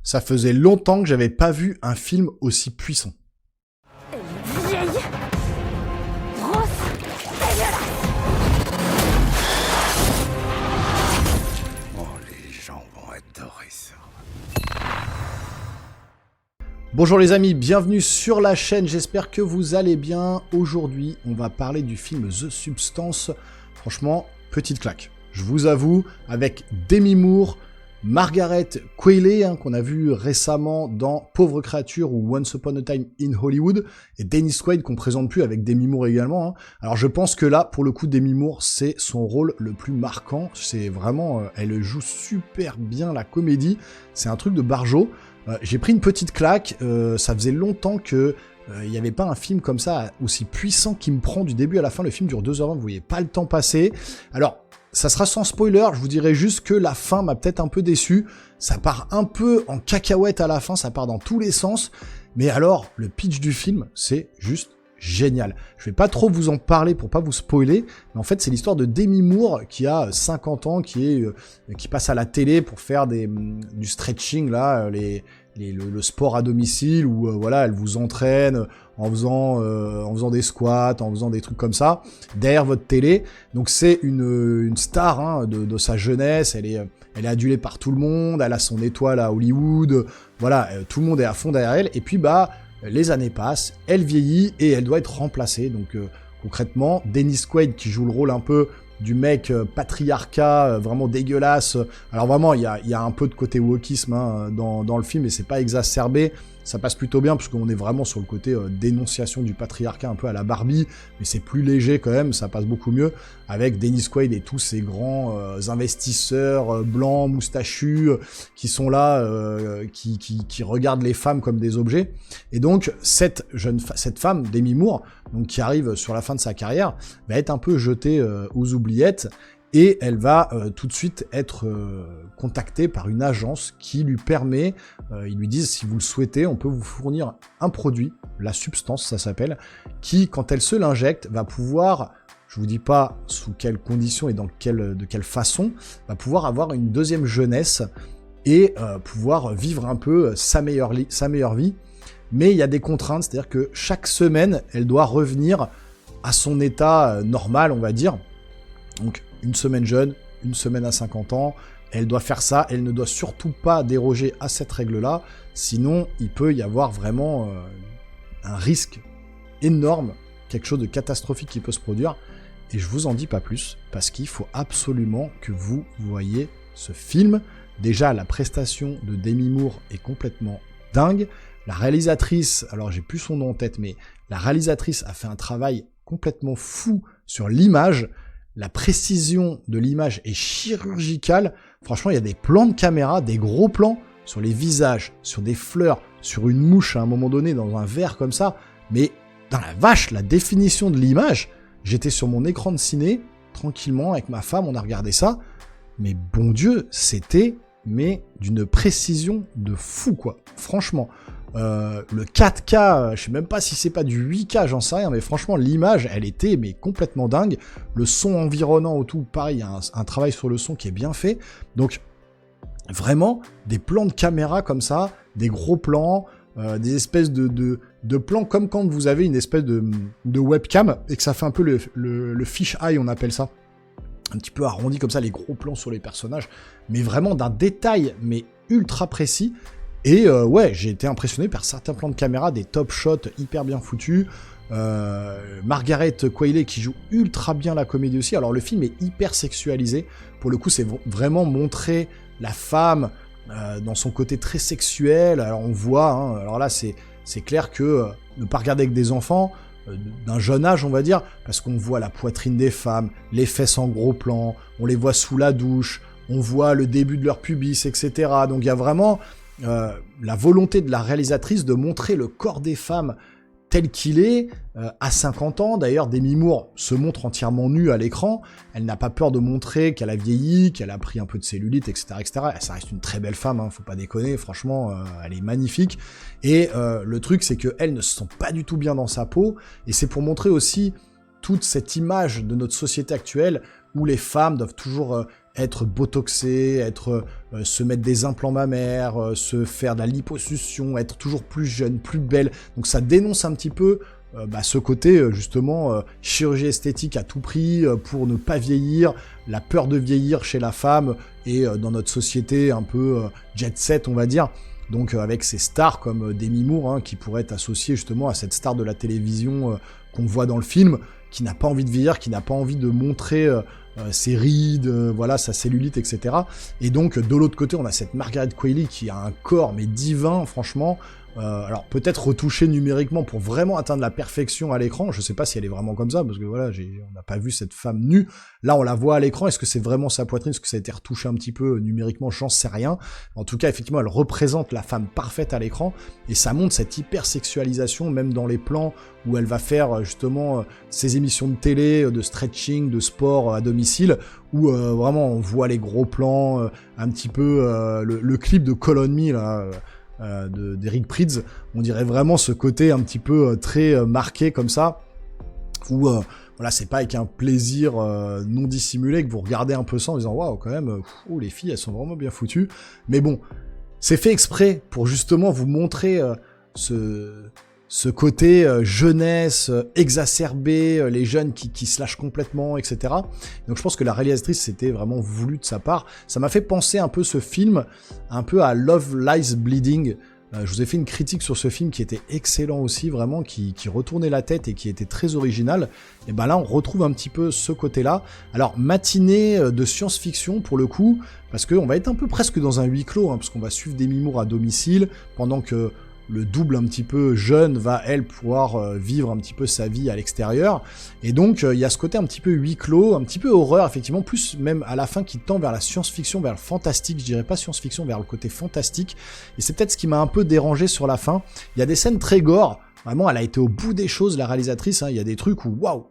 Ça faisait longtemps que j'avais pas vu un film aussi puissant. Elle est vieille, grosse, dégueulasse. Oh, les gens vont adorer ça. Bonjour les amis, bienvenue sur la chaîne, j'espère que vous allez bien. Aujourd'hui, on va parler du film The Substance. Franchement, petite claque. Je vous avoue, avec Demi Moore, Margaret Qualley, qu'on a vu récemment dans Pauvre créature ou Once Upon a Time in Hollywood, et Dennis Quaid qu'on présente plus avec Demi Moore également. Alors je pense que là, pour le coup, Demi Moore, c'est son rôle le plus marquant. C'est vraiment, elle joue super bien la comédie. C'est un truc de barjo. J'ai pris une petite claque. Ça faisait longtemps que il n'y avait pas un film comme ça aussi puissant qui me prend du début à la fin. Le film dure 2h20, vous voyez pas le temps passer. Alors, ça sera sans spoiler, je vous dirai juste que la fin m'a peut-être un peu déçu. Ça part un peu en cacahuète à la fin, ça part dans tous les sens. Mais alors, le pitch du film, c'est juste génial. Je vais pas trop vous en parler pour pas vous spoiler, mais en fait, c'est l'histoire de Demi Moore qui a 50 ans, qui passe à la télé pour faire du stretching, là, le sport à domicile où voilà, elle vous entraîne en faisant des squats, en faisant des trucs comme ça derrière votre télé. Donc c'est une star de sa jeunesse. Elle est adulée par tout le monde. Elle a son étoile à Hollywood. Voilà, tout le monde est à fond derrière elle. Et puis les années passent, elle vieillit et elle doit être remplacée. Donc concrètement, Dennis Quaid qui joue le rôle un peu du mec patriarcat vraiment dégueulasse. Alors vraiment, il y a un peu de côté wokisme dans le film, et c'est pas exacerbé. Ça passe plutôt bien, puisqu'on est vraiment sur le côté dénonciation du patriarcat, un peu à la Barbie, mais c'est plus léger quand même, ça passe beaucoup mieux, avec Dennis Quaid et tous ces grands investisseurs blancs, moustachus, qui sont là, qui regardent les femmes comme des objets. Et donc, cette femme, Demi Moore, donc qui arrive sur la fin de sa carrière, va être un peu jetée aux oubliettes, et elle va tout de suite être contactée par une agence qui lui permet, ils lui disent, si vous le souhaitez, on peut vous fournir un produit, la substance ça s'appelle, qui, quand elle se l'injecte, va pouvoir, je vous dis pas sous quelles conditions et de quelle façon, va pouvoir avoir une deuxième jeunesse et pouvoir vivre un peu sa meilleure vie. Mais il y a des contraintes, c'est-à-dire que chaque semaine, elle doit revenir à son état normal, on va dire. Donc, une semaine jeune, une semaine à 50 ans, elle doit faire ça, elle ne doit surtout pas déroger à cette règle-là, sinon il peut y avoir vraiment un risque énorme, quelque chose de catastrophique qui peut se produire, et je vous en dis pas plus, parce qu'il faut absolument que vous voyiez ce film. Déjà, la prestation de Demi Moore est complètement dingue, la réalisatrice, alors j'ai plus son nom en tête, mais la réalisatrice a fait un travail complètement fou sur l'image. La précision de l'image est chirurgicale. Franchement, il y a des plans de caméra, des gros plans sur les visages, sur des fleurs, sur une mouche à un moment donné, dans un verre comme ça. Mais dans la vache, la définition de l'image, j'étais sur mon écran de ciné, tranquillement, avec ma femme, on a regardé ça. Mais bon Dieu, c'était d'une précision de fou, quoi. Franchement. Le 4K, je sais même pas si c'est pas du 8K, j'en sais rien, mais franchement l'image, elle était complètement dingue. Le son environnant autour, pareil, il y a un travail sur le son qui est bien fait. Donc vraiment des plans de caméra comme ça, des gros plans, des espèces de plans comme quand vous avez une espèce de webcam et que ça fait un peu le fish eye, on appelle ça. Un petit peu arrondi comme ça, les gros plans sur les personnages, mais vraiment d'un détail mais ultra précis. Et ouais, j'ai été impressionné par certains plans de caméra, des top shots hyper bien foutus. Margaret Qualley qui joue ultra bien la comédie aussi. Alors le film est hyper sexualisé. Pour le coup, c'est vraiment montrer la femme dans son côté très sexuel. Alors on voit, alors là c'est clair que ne pas regarder avec des enfants d'un jeune âge, on va dire, parce qu'on voit la poitrine des femmes, les fesses en gros plan, on les voit sous la douche, on voit le début de leur pubis, etc. Donc il y a vraiment la volonté de la réalisatrice de montrer le corps des femmes tel qu'il est, à 50 ans. D'ailleurs, Demi Moore se montre entièrement nue à l'écran. Elle n'a pas peur de montrer qu'elle a vieilli, qu'elle a pris un peu de cellulite, etc., etc. Ça reste une très belle femme, faut pas déconner. Franchement, elle est magnifique. Et le truc, c'est qu'elle ne se sent pas du tout bien dans sa peau. Et c'est pour montrer aussi toute cette image de notre société actuelle où les femmes doivent toujours être botoxée, se mettre des implants mammaires, se faire de la liposuction, être toujours plus jeune, plus belle. Donc ça dénonce un petit peu ce côté justement chirurgie esthétique à tout prix pour ne pas vieillir, la peur de vieillir chez la femme et dans notre société un peu jet set on va dire. Donc avec ces stars comme Demi Moore qui pourraient être associées justement à cette star de la télévision qu'on voit dans le film, qui n'a pas envie de vieillir, qui n'a pas envie de montrer ses rides, voilà, sa cellulite, etc. Et donc de l'autre côté on a cette Margaret Qualley qui a un corps mais divin franchement. Alors peut-être retouché numériquement pour vraiment atteindre la perfection à l'écran, je sais pas si elle est vraiment comme ça, parce que voilà, on n'a pas vu cette femme nue, là on la voit à l'écran, est-ce que c'est vraiment sa poitrine, est-ce que ça a été retouché un petit peu numériquement, j'en sais rien, en tout cas effectivement elle représente la femme parfaite à l'écran, et ça montre cette hypersexualisation, même dans les plans où elle va faire justement ses émissions de télé, de stretching, de sport à domicile, où vraiment on voit les gros plans, un petit peu le clip de Call on Me là, d'Eric Prydz, on dirait vraiment ce côté un petit peu très marqué comme ça, où voilà, c'est pas avec un plaisir non dissimulé que vous regardez un peu ça en disant waouh quand même, les filles elles sont vraiment bien foutues, mais bon, c'est fait exprès pour justement vous montrer ce côté jeunesse exacerbé, les jeunes qui se lâchent complètement, etc. Donc je pense que la réalisatrice, c'était vraiment voulu de sa part. Ça m'a fait penser un peu ce film, un peu à Love Lies Bleeding. Je vous ai fait une critique sur ce film qui était excellent aussi, vraiment, qui retournait la tête et qui était très original. Et ben là, on retrouve un petit peu ce côté-là. Alors, matinée de science-fiction, pour le coup, parce qu'on va être un peu presque dans un huis clos, parce qu'on va suivre Demi Moore à domicile, pendant que le double un petit peu jeune va, elle, pouvoir vivre un petit peu sa vie à l'extérieur. Et donc, il y a ce côté un petit peu huis clos, un petit peu horreur, effectivement, plus même à la fin qui tend vers la science-fiction, vers le fantastique, je dirais pas science-fiction, vers le côté fantastique. Et c'est peut-être ce qui m'a un peu dérangé sur la fin. Il y a des scènes très gore. Vraiment, elle a été au bout des choses, la réalisatrice. Il y a des trucs où, waouh,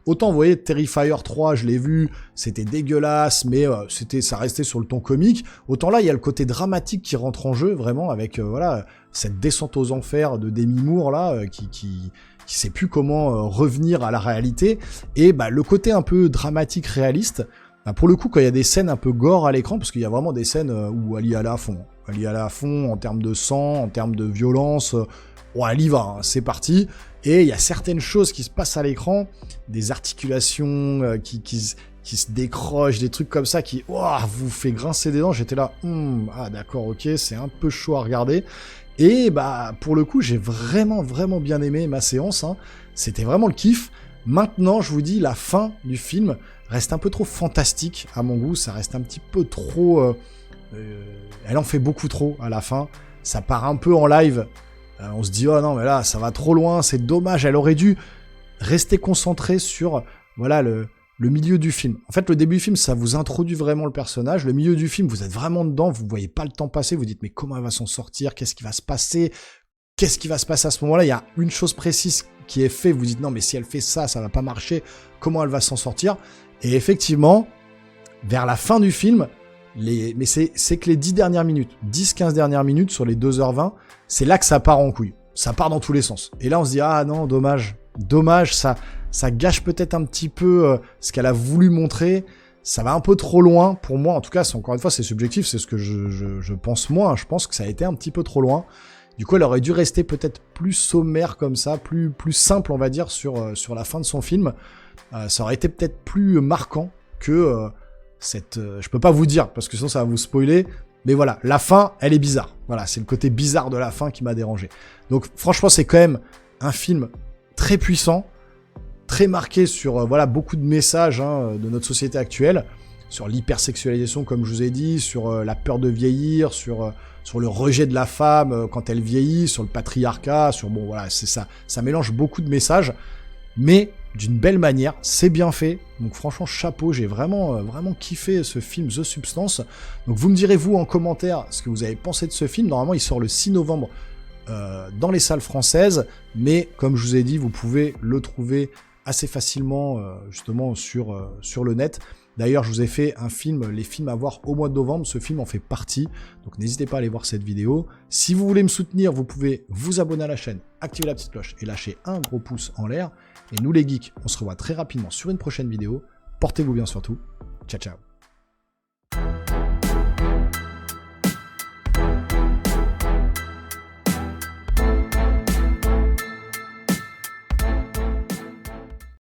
autant, vous voyez, Terrifier 3, je l'ai vu, c'était dégueulasse, mais ça restait sur le ton comique. Autant là, il y a le côté dramatique qui rentre en jeu, vraiment, avec, voilà, cette descente aux enfers de Demi Moore, là, qui sait plus comment revenir à la réalité. Et le côté un peu dramatique, réaliste, pour le coup, quand il y a des scènes un peu gore à l'écran, parce qu'il y a vraiment des scènes où elle y allait à fond. Elle y allait à fond en termes de sang, en termes de violence. Bon, elle y va, c'est parti. Et il y a certaines choses qui se passent à l'écran, des articulations qui se décrochent, des trucs comme ça qui vous fait grincer des dents. J'étais là, ah d'accord, ok, c'est un peu chaud à regarder. Et pour le coup, j'ai vraiment bien aimé ma séance. C'était vraiment le kiff. Maintenant, je vous dis, la fin du film reste un peu trop fantastique à mon goût. Ça reste un petit peu trop... elle en fait beaucoup trop à la fin. Ça part un peu en live. On se dit, oh non, mais là, ça va trop loin, c'est dommage, elle aurait dû rester concentrée sur, voilà, le milieu du film. En fait, le début du film, ça vous introduit vraiment le personnage. Le milieu du film, vous êtes vraiment dedans, vous voyez pas le temps passer, vous dites, mais comment elle va s'en sortir? Qu'est-ce qui va se passer? Qu'est-ce qui va se passer à ce moment-là? Il y a une chose précise qui est faite, vous dites, non, mais si elle fait ça, ça va pas marcher, comment elle va s'en sortir? Et effectivement, vers la fin du film, mais c'est que les 10-15 dernières minutes sur les 2h20, c'est là que ça part en couille. Ça part dans tous les sens. Et là, on se dit, ah non, dommage, ça gâche peut-être un petit peu ce qu'elle a voulu montrer. Ça va un peu trop loin pour moi. En tout cas, encore une fois, c'est subjectif, c'est ce que je pense moi. Je pense que ça a été un petit peu trop loin. Du coup, elle aurait dû rester peut-être plus sommaire comme ça, plus simple, on va dire, sur la fin de son film. Ça aurait été peut-être plus marquant que... je peux pas vous dire, parce que sinon ça va vous spoiler, mais voilà, la fin, elle est bizarre. Voilà, c'est le côté bizarre de la fin qui m'a dérangé. Donc franchement, c'est quand même un film très puissant, très marqué sur voilà beaucoup de messages de notre société actuelle, sur l'hypersexualisation, comme je vous ai dit, sur la peur de vieillir, sur le rejet de la femme quand elle vieillit, sur le patriarcat, bon voilà, c'est ça. Ça mélange beaucoup de messages, mais d'une belle manière, c'est bien fait, donc franchement chapeau, j'ai vraiment kiffé ce film The Substance. Donc vous me direz vous en commentaire ce que vous avez pensé de ce film. Normalement il sort le 6 novembre dans les salles françaises, mais comme je vous ai dit, vous pouvez le trouver assez facilement justement sur le net. D'ailleurs, je vous ai fait les films à voir au mois de novembre, ce film en fait partie, donc n'hésitez pas à aller voir cette vidéo. Si vous voulez me soutenir, vous pouvez vous abonner à la chaîne, activer la petite cloche et lâcher un gros pouce en l'air. Et nous les geeks, on se revoit très rapidement sur une prochaine vidéo. Portez-vous bien surtout. Ciao ciao.